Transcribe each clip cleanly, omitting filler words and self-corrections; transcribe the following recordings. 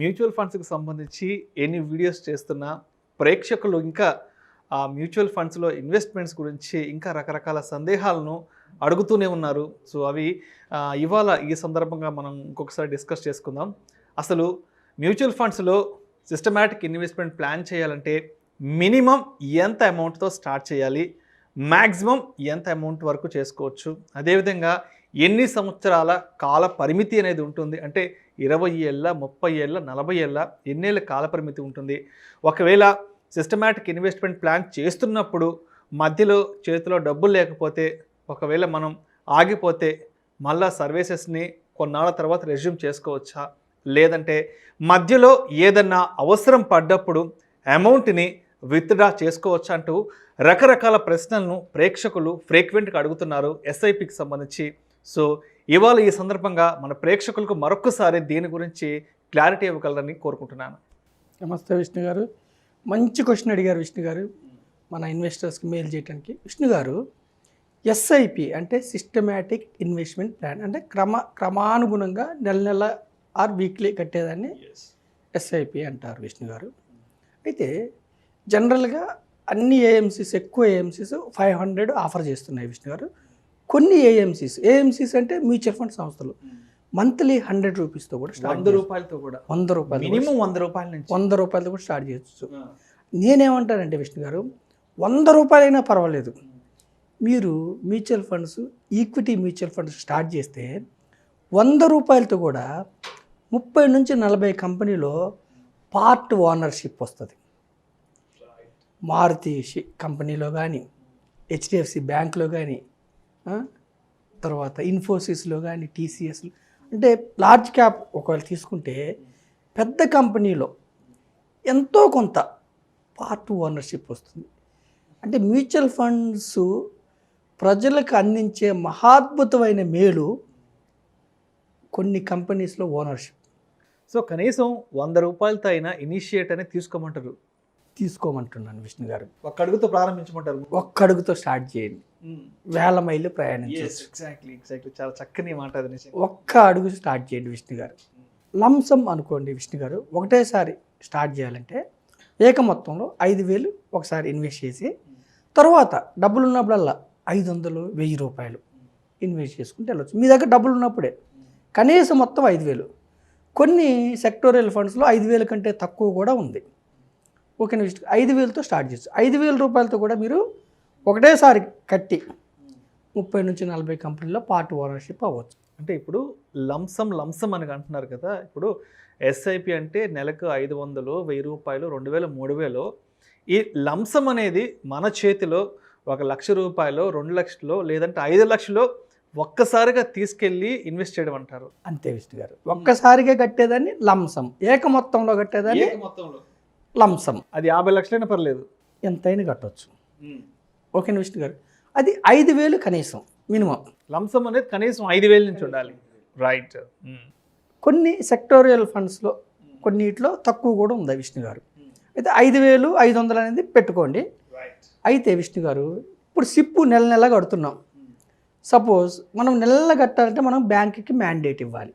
Mutual ఫండ్స్కి సంబంధించి ఎన్ని వీడియోస్ చేస్తున్నా ప్రేక్షకులు ఇంకా ఆ మ్యూచువల్ ఫండ్స్లో ఇన్వెస్ట్మెంట్స్ గురించి ఇంకా రకరకాల సందేహాలను అడుగుతూనే ఉన్నారు. సో అవి ఇవాళ ఈ సందర్భంగా మనం ఇంకొకసారి డిస్కస్ చేసుకుందాం. అసలు మ్యూచువల్ ఫండ్స్లో సిస్టమాటిక్ ఇన్వెస్ట్మెంట్ ప్లాన్ చేయాలంటే మినిమం ఎంత అమౌంట్తో స్టార్ట్ చేయాలి, మ్యాక్సిమం ఎంత అమౌంట్ వరకు చేసుకోవచ్చు, అదేవిధంగా ఎన్ని సంవత్సరాల కాల పరిమితి అనేది ఉంటుంది, అంటే 20 ఏళ్ళ 30 ఏళ్ళ 40 ఏళ్ళ ఎన్నేళ్ళ కాల పరిమితి ఉంటుంది. ఒకవేళ సిస్టమాటిక్ ఇన్వెస్ట్మెంట్ ప్లాన్ చేస్తున్నప్పుడు మధ్యలో చేతిలో డబ్బులు లేకపోతే, ఒకవేళ మనం ఆగిపోతే మళ్ళా సర్వీసెస్ని కొన్నాళ్ళ తర్వాత రెజ్యూమ్ చేసుకోవచ్చా, లేదంటే మధ్యలో ఏదన్నా అవసరం పడ్డప్పుడు అమౌంట్ని విత్డ్రా చేసుకోవచ్చా అంటూ రకరకాల ప్రశ్నలను ప్రేక్షకులు ఫ్రీక్వెంట్గా అడుగుతున్నారు ఎస్ఐపికి సంబంధించి. సో ఇవాళ ఈ సందర్భంగా మన ప్రేక్షకులకు మరొకసారి దీని గురించి క్లారిటీ ఇవ్వగలరని కోరుకుంటున్నాను. నమస్తే విష్ణు గారు, మంచి క్వశ్చన్ అడిగారు విష్ణు గారు. మన ఇన్వెస్టర్స్కి మెయిల్ చేయడానికి విష్ణు గారు, ఎస్ఐపి అంటే సిస్టమాటిక్ ఇన్వెస్ట్మెంట్ ప్లాన్, అంటే క్రమానుగుణంగా నెల ఆర్ వీక్లీ కట్టేదాన్ని ఎస్ఐపి అంటారు విష్ణు గారు. అయితే జనరల్గా అన్ని ఏఎంసీస్, ఎక్కువ ఏఎంసీస్ 500 ఆఫర్ చేస్తున్నాయి విష్ణు గారు. కొన్ని ఏఎంసీస్ అంటే మ్యూచువల్ ఫండ్ సంస్థలు మంత్లీ 100 రూపీస్తో కూడా స్టార్ట్, 100 రూపాయలతో కూడా, 100 రూపాయలు మినిమం 100 రూపాయల నుంచి 100 రూపాయలతో కూడా స్టార్ట్ చేయొచ్చు. నేనేమంటానంటే విష్ణు గారు, 100 రూపాయలైనా పర్వాలేదు, మీరు mutual funds, equity mutual funds start చేస్తే 100 రూపాయలతో కూడా 30 నుంచి 40 కంపెనీలో పార్ట్ ఓనర్షిప్ వస్తుంది. మారుతి కంపెనీలో కానీ, హెచ్డిఎఫ్సి బ్యాంక్లో కానీ, తర్వాత ఇన్ఫోసిస్లో కానీ, టీసీఎస్లో, అంటే లార్జ్ క్యాప్ ఒకవేళ తీసుకుంటే పెద్ద కంపెనీలో ఎంతో కొంత పార్ట్ ఓనర్షిప్ వస్తుంది. అంటే మ్యూచువల్ ఫండ్స్ ప్రజలకు అందించే మహాద్భుతమైన మేలు కొన్ని కంపెనీస్లో ఓనర్షిప్. సో కనీసం 100 రూపాయలతో అయినా ఇనిషియేట్ అనేది తీసుకోమంటున్నాను విష్ణు గారు. ఒక్క అడుగుతో ప్రారంభించమంటారు. ఒక్క అడుగుతో స్టార్ట్ చేయండి, వేల మైళ్ళు ప్రయాణించవచ్చు. ఎగ్జాక్ట్లీ చాలా చక్కని మాట అది. ఒక్క అడుగు స్టార్ట్ చేయండి విష్ణు గారు. లంసమ్ అనుకోండి విష్ణు గారు, ఒకటేసారి స్టార్ట్ చేయాలంటే ఏక మొత్తంలో 5,000 ఒకసారి ఇన్వెస్ట్ చేసి, తర్వాత డబ్బులు ఉన్నప్పుడల్లా 500, 1000 రూపాయలు ఇన్వెస్ట్ చేసుకుంటే వెళ్ళచ్చు. మీ దగ్గర డబ్బులు ఉన్నప్పుడే కనీసం మొత్తం 5,000. కొన్ని సెక్టోరియల్ ఫండ్స్లో 5,000 కంటే తక్కువ కూడా ఉంది. ఓకే, 5,000తో స్టార్ట్ చేయొచ్చు. 5,000 రూపాయలతో కూడా మీరు ఒకటేసారి కట్టి 30 నుంచి 40 కంపెనీలో పార్ట్ ఓనర్షిప్ అవ్వచ్చు. అంటే ఇప్పుడు లంసమ్ అని అంటున్నారు కదా, ఇప్పుడు ఎస్ఐపి అంటే నెలకు 500, 1000 రూపాయలు, 2,000, 3,000. ఈ లంసమ్ అనేది మన చేతిలో 1,00,000 రూపాయలు, 2 లక్షలు, లేదంటే 5 లక్షలు ఒక్కసారిగా తీసుకెళ్ళి ఇన్వెస్ట్ చేయడం అంటారు. అంతే విష్ణు గారు, ఒక్కసారిగా కట్టేదాన్ని లంసమ్, ఏక మొత్తంలో కట్టేదాన్ని లంసమ్. అది 50 లక్షలైనా పర్లేదు, ఎంతైనా కట్టవచ్చు. ఓకే విష్ణు గారు, అది 5,000 కనీసం మినిమం. లంసమ్ అనేది కనీసం 5,000 నుంచి ఉండాలి, రైట్. కొన్ని సెక్టోరియల్ ఫండ్స్లో కొన్నిట్లో తక్కువ కూడా ఉంది విష్ణు గారు. అయితే 5,500 అనేది పెట్టుకోండి. అయితే విష్ణు గారు, ఇప్పుడు సిప్పు నెల కడుతున్నాం. సపోజ్ మనం నెల కట్టాలంటే మనం బ్యాంక్కి మ్యాండేట్ ఇవ్వాలి.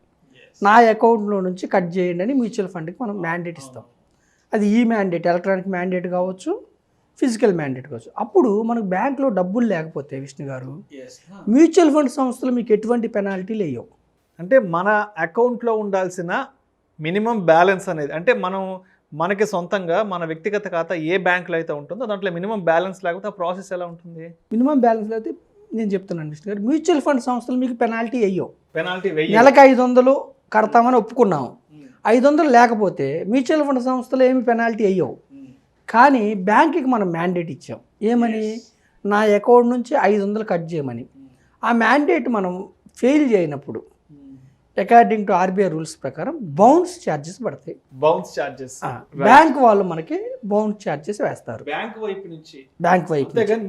నా అకౌంట్లో నుంచి కట్ చేయండి అని మ్యూచువల్ ఫండ్కి మనం మ్యాండేట్ ఇస్తాం. అది ఈ మ్యాండేట్ ఎలక్ట్రానిక్ మ్యాండేట్ కావచ్చు, ఫిజికల్ మ్యాండేట్ కావచ్చు. అప్పుడు మనకు బ్యాంక్లో డబ్బులు లేకపోతే విష్ణు గారు, మ్యూచువల్ ఫండ్ సంస్థలు మీకు ఎటువంటి పెనాల్టీలు వేయవు. అంటే మన అకౌంట్లో ఉండాల్సిన మినిమం బ్యాలెన్స్ అనేది, అంటే మనకి సొంతంగా మన వ్యక్తిగత ఖాతా ఏ బ్యాంకులో అయితే ఉంటుందో దాంట్లో మినిమం బ్యాలెన్స్ లేకపోతే ఆ ప్రాసెస్ ఎలా ఉంటుంది? మినిమం బ్యాలెన్స్ అయితే నేను చెప్తున్నాను విష్ణు గారు, మ్యూచువల్ ఫండ్ సంస్థలు మీకు పెనాల్టీ వేయవు. నెలకి 500 కడతామని ఒప్పుకున్నాము, 500 లేకపోతే మ్యూచువల్ ఫండ్ సంస్థలు ఏమి పెనాల్టీ వేయవు. కానీ బ్యాంకుకి మనం మ్యాండేట్ ఇచ్చాం, ఏమని, నా అకౌంట్ నుంచి 500 కట్ చేయమని. ఆ మ్యాండేట్ మనం ఫెయిల్ చేయనప్పుడు అకార్డింగ్ టు ఆర్బీఐ రూల్స్ ప్రకారం బౌన్స్ ఛార్జెస్ పడతాయి. బౌన్స్ ఛార్జెస్ బ్యాంక్ వాళ్ళు మనకి బౌన్స్ ఛార్జెస్ వేస్తారు, బ్యాంక్ వైపు నుంచి.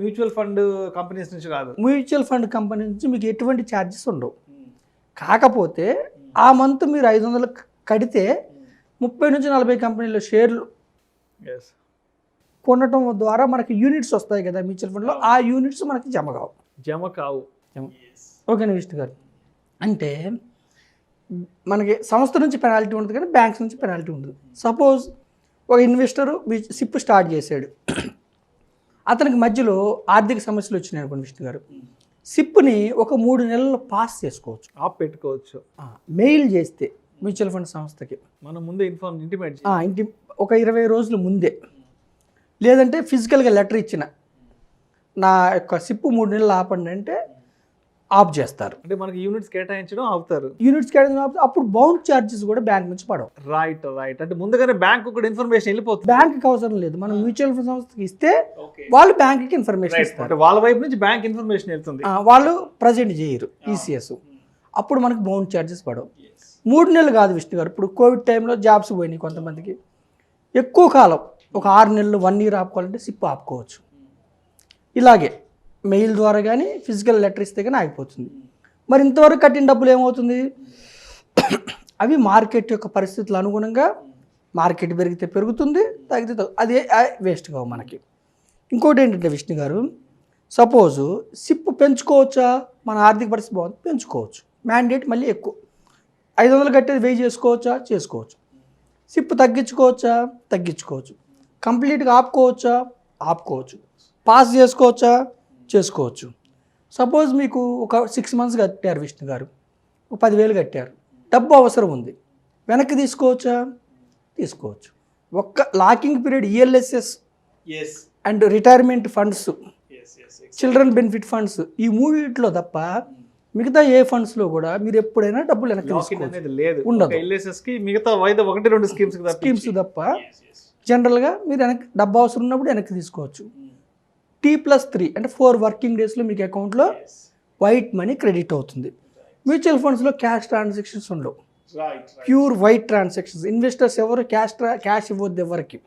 మ్యూచువల్ ఫండ్ కంపెనీస్ నుంచి కాదు. మ్యూచువల్ ఫండ్ కంపెనీ నుంచి మీకు ఎటువంటి ఛార్జెస్ ఉండవు. కాకపోతే ఆ మంత్ మీరు 500 కడితే 30 నుంచి 40 కంపెనీలో షేర్లు కొనటం ద్వారా మనకి యూనిట్స్ వస్తాయి కదా మ్యూచువల్ ఫండ్లో, ఆ యూనిట్స్ మనకి జమ కావు. ఓకేనా విష్ణు గారు, అంటే మనకి సంస్థ నుంచి పెనాల్టీ ఉంటుంది కానీ బ్యాంక్స్ నుంచి పెనాల్టీ ఉంటుంది. సపోజ్ ఒక ఇన్వెస్టరు సిప్ స్టార్ట్ చేశాడు, అతనికి మధ్యలో ఆర్థిక సమస్యలు వచ్చినాయి అనుకోండి విష్ణు గారు, సిప్ని ఒక 3 నెలల్లో పాస్ చేసుకోవచ్చు, ఆప్ పెట్టుకోవచ్చు. మెయిల్ చేస్తే మ్యూచువల్ ఫండ్ సంస్థకి మనం ముందే ఇంటిమేట్ ఒక 20 రోజుల ముందే, లేదంటే ఫిజికల్గా లెటర్ ఇచ్చిన నా యొక్క సిప్ 3 నెలలు ఆపండి అంటే ఆఫ్ చేస్తారు. అంటే మనకి యూనిట్స్ కేటాయించడం ఆపుతారు. యూనిట్స్ కేటాయించడం అప్పుడు బౌండ్ ఛార్జెస్ కూడా బ్యాంక్ నుంచి పడవు. రైట్. అంటే ముందుగానే బ్యాంక్ కూడా ఇన్ఫర్మేషన్ వెళ్ళిపోతుంది. బ్యాంక్కి అవసరం లేదు, మనం మ్యూచువల్ ఫండ్ సంస్థకి ఇస్తే వాళ్ళు బ్యాంక్కి ఇన్ఫర్మేషన్ ఇస్తారు. వాళ్ళ వైపు నుంచి బ్యాంక్ ఇన్ఫర్మేషన్ వెళ్తుంది, వాళ్ళు ప్రజెంట్ చేయరు ఈసీఎస్, అప్పుడు మనకు బౌండ్ ఛార్జెస్ పడవు. 3 నెలలు కాదు విష్ణు గారు, ఇప్పుడు కోవిడ్ టైంలో జాబ్స్ పోయినాయి కొంతమందికి, ఎక్కువ కాలం ఒక 6 నెలలు 1 year ఆపుకోవాలంటే సిప్ ఆపుకోవచ్చు. ఇలాగే మెయిల్ ద్వారా కానీ ఫిజికల్ లెటర్ ఇస్తే కానీ ఆగిపోతుంది. మరి ఇంతవరకు కట్టిన డబ్బులు ఏమవుతుంది? అవి మార్కెట్ యొక్క పరిస్థితులు అనుగుణంగా, మార్కెట్ పెరిగితే పెరుగుతుంది, తగ్గితే అది వేస్ట్ కావు మనకి. ఇంకోటి ఏంటంటే విష్ణు గారు, సపోజు సిప్ పెంచుకోవచ్చా? మన ఆర్థిక పరిస్థితి బాగుంది, పెంచుకోవచ్చు. మ్యాండేట్ మళ్ళీ ఎక్కువ 500 కట్టేది 1000 చేసుకోవచ్చా? చేసుకోవచ్చు. సిప్ తగ్గించుకోవచ్చా? తగ్గించుకోవచ్చు. కంప్లీట్గా ఆపుకోవచ్చా? ఆపుకోవచ్చు. పాస్ చేసుకోవచ్చా? చేసుకోవచ్చు. సపోజ్ మీకు ఒక 6 months కట్టారు విష్ణు గారు, ఒక 10,000 కట్టారు, డబ్బు అవసరం ఉంది, వెనక్కి తీసుకోవచ్చా? తీసుకోవచ్చు. ఒక్క locking period ELSS and retirement funds, children benefit funds, ఈ 3 తప్ప మిగతా ఏ ఫండ్స్లో కూడా మీరు ఎప్పుడైనా డబ్బులు వెనక్కి తీసుకోవచ్చు, ఉండదు. మిగతా 1-2 స్కీమ్స్ తప్ప జనరల్గా మీరు వెనక్కి డబ్బు అవసరం ఉన్నప్పుడు వెనక్కి తీసుకోవచ్చు. T+3 అంటే 4 working daysలో మీకు అకౌంట్లో వైట్ మనీ క్రెడిట్ అవుతుంది. మ్యూచువల్ ఫండ్స్లో క్యాష్ ట్రాన్సాక్షన్స్ ఉండవు, ప్యూర్ వైట్ ట్రాన్సాక్షన్స్. ఇన్వెస్టర్స్ ఎవరు క్యాష్ ఇవ్వద్దు ఎవరికి,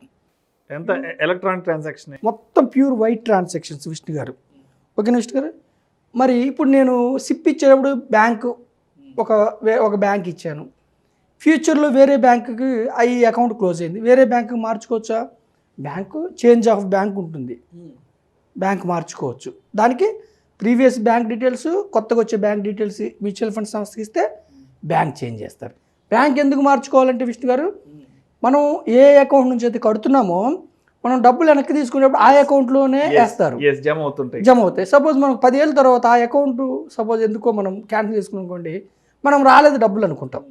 ఎంత ఎలక్ట్రానిక్ ట్రాన్సాక్షన్, మొత్తం ప్యూర్ వైట్ ట్రాన్సాక్షన్స్ విష్ణు గారు. ఓకేనా విష్ణు గారు? మరి ఇప్పుడు నేను సిప్ ఇచ్చేటప్పుడు బ్యాంకు ఒక బ్యాంక్ ఇచ్చాను, ఫ్యూచర్లో వేరే బ్యాంకుకి ఈ అకౌంట్ క్లోజ్ అయింది, వేరే బ్యాంకుకి మార్చుకోవచ్చా? బ్యాంకు చేంజ్ ఆఫ్ బ్యాంక్ ఉంటుంది, బ్యాంక్ మార్చుకోవచ్చు. దానికి ప్రీవియస్ బ్యాంక్ డీటెయిల్స్, కొత్తగా వచ్చే బ్యాంక్ డీటెయిల్స్ మ్యూచువల్ ఫండ్ సంస్థకి ఇస్తే బ్యాంక్ చేంజ్ చేస్తారు. బ్యాంక్ ఎందుకు మార్చుకోవాలంటే విష్ణు గారు, మనం ఏ అకౌంట్ నుంచి అయితే కడుతున్నామో మనం డబ్బులు వెనక్కి తీసుకునేప్పుడు ఆ అకౌంట్లోనే వేస్తారు, జమ అవుతాయి. సపోజ్ మనకు 10 ఏళ్ళ తర్వాత ఆ అకౌంట్ సపోజ్ ఎందుకో మనం క్యాన్సిల్ చేసుకునుకోండి, మనం రాలేదు డబ్బులు అనుకుంటాం,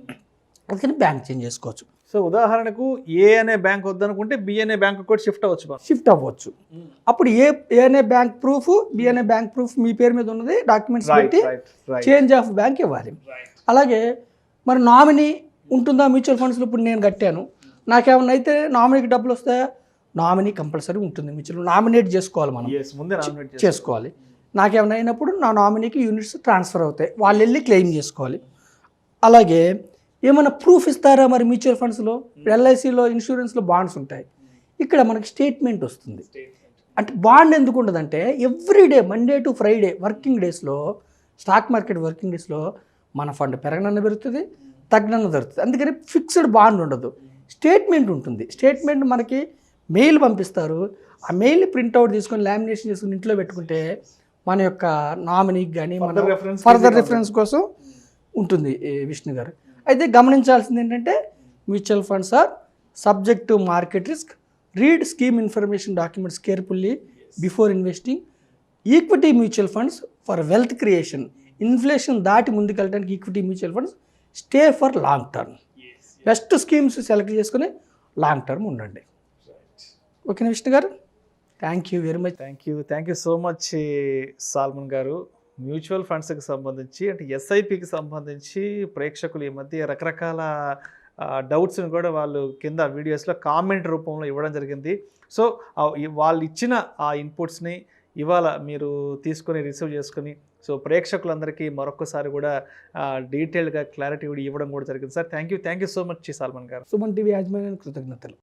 అందుకని బ్యాంక్ చేంజ్ చేసుకోవచ్చు. సో ఉదాహరణకు ఏ అనే బ్యాంక్ వద్దనుకుంటే బి అనే బ్యాంక్ కూడా షిఫ్ట్ అవ్వచ్చు. అప్పుడు ఏ అనే బ్యాంక్ ప్రూఫ్, బి అనే బ్యాంక్ ప్రూఫ్ మీ పేరు మీద ఉన్నది డాక్యుమెంట్స్ పెట్టి చేంజ్ ఆఫ్ బ్యాంక్ ఇవ్వాలి. అలాగే మరి నామినీ ఉంటుందా మ్యూచువల్ ఫండ్స్లో? ఇప్పుడు నేను కట్టాను, నాకేమన్నా అయితే నామినీకి డబ్బులు వస్తాయా? నామినీ కంపల్సరీ ఉంటుంది. మ్యూచువల్ నామినేట్ చేసుకోవాలి, మనం చేసుకోవాలి. నాకేమైనా అయినప్పుడు నా నామినీకి యూనిట్స్ ట్రాన్స్ఫర్ అవుతాయి, వాళ్ళు వెళ్ళి క్లెయిమ్ చేసుకోవాలి. అలాగే ఏమైనా ప్రూఫ్ ఇస్తారా మరి మ్యూచువల్ ఫండ్స్లో? ఎల్ఐసిలో, ఇన్సూరెన్స్లో బాండ్స్ ఉంటాయి, ఇక్కడ మనకి స్టేట్మెంట్ వస్తుంది. అంటే బాండ్ ఎందుకు ఉండదంటే everyday Monday to Friday working డేస్లో, స్టాక్ మార్కెట్ వర్కింగ్ డేస్లో మన ఫండ్ పెరగనన్న పెరుగుతుంది, తగ్గనన్న దొరుకుతుంది. అందుకని ఫిక్స్డ్ బాండ్ ఉండదు, స్టేట్మెంట్ ఉంటుంది. స్టేట్మెంట్ మనకి మెయిల్ పంపిస్తారు, ఆ మెయిల్ని ప్రింట్అవుట్ తీసుకొని లామినేషన్ చేసుకుని ఇంట్లో పెట్టుకుంటే మన యొక్క నామినీకి కానీ మన ఫర్దర్ రెఫరెన్స్ కోసం ఉంటుంది విష్ణు గారు. అయితే గమనించాల్సింది ఏంటంటే mutual funds are subject to market risk, read scheme information documents carefully before investing. Equity mutual funds for wealth creation, inflation దాటి ముందుకెళ్ళడానికి equity mutual funds stay for long term. Best schemes select చేసుకుని long term ఉండండి. ఓకేనా విష్ణు గారు? Thank you very much. Thank you so much Salman గారు. Mutual ఫండ్స్కి సంబంధించి అంటే ఎస్ఐపికి సంబంధించి ప్రేక్షకులు ఈ మధ్య రకరకాల డౌట్స్ని కూడా వాళ్ళు కింద వీడియోస్లో కామెంట్ రూపంలో ఇవ్వడం జరిగింది. సో వాళ్ళు ఇచ్చిన ఆ ఇన్పుట్స్ని ఇవాళ మీరు తీసుకొని రిసీవ్ చేసుకొని సో ప్రేక్షకులందరికీ మరొకసారి కూడా డీటెయిల్గా క్లారిటీ ఇవ్వడం కూడా జరిగింది. Sir thank you so much Salman గారు. సుమన్ టీవీ యాజమాన్యానికి కృతజ్ఞతలు.